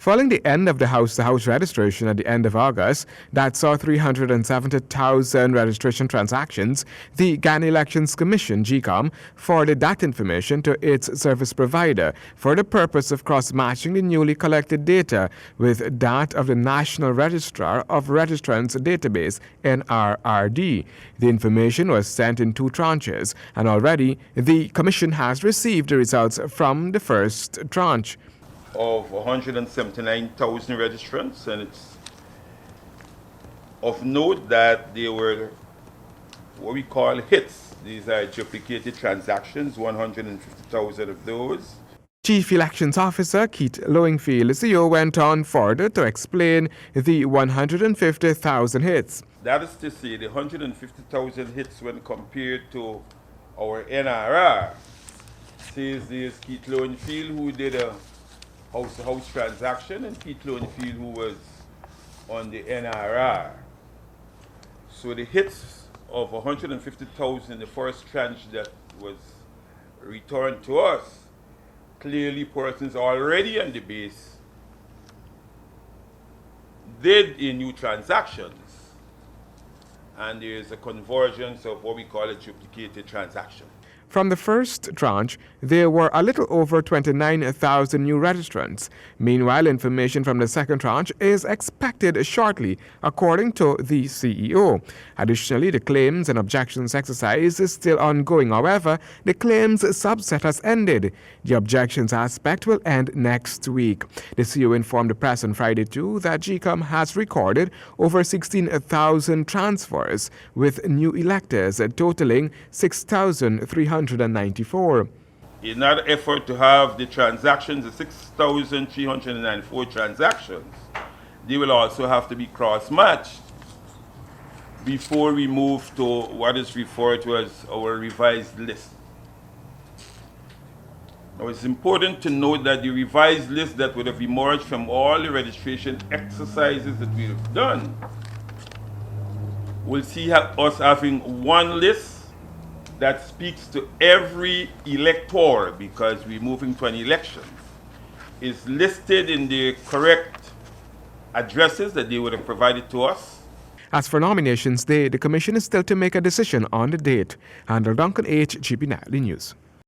Following the end of the house-to-house registration at the end of August, that saw 370,000 registration transactions, the Ghana Elections Commission, Gecom, forwarded that information to its service provider for the purpose of cross-matching the newly collected data with that of the National Registrar of Registrants Database, NRRD. The information was sent in 2 tranches, and already the Commission has received the results from the first tranche. Of 179,000 registrants, and it's of note that they were what we call hits. These are duplicated transactions, 150,000 of those. Chief Elections Officer Keith Lowingfield, CEO, went on further to explain the 150,000 hits. That is to say, the 150,000 hits when compared to our NRR, says there's Keith Lowingfield who did a house-to-house transaction and Keith Lowingfield who was on the NRR. So the hits of 150,000, the first tranche that was returned to us, clearly persons already on the base did a new transactions, and there is a convergence of what we call a duplicated transaction. From the first tranche, there were a little over 29,000 new registrants. Meanwhile, information from the second tranche is expected shortly, according to the CEO. Additionally, the claims and objections exercise is still ongoing. However, the claims subset has ended. The objections aspect will end next week. The CEO informed the press on Friday, too, that Gecom has recorded over 16,000 transfers, with new electors totaling 6,394. In that effort to have the transactions, the 6,394 transactions, they will also have to be cross-matched before we move to what is referred to as our revised list. Now, it's important to note that the revised list that would have emerged from all the registration exercises that we have done will see us having one list that speaks to every elector, because we're moving to an election, is listed in the correct addresses that they would have provided to us. As for nominations day, the Commission is still to make a decision on the date. Handel Duncan, HGP Nightly News.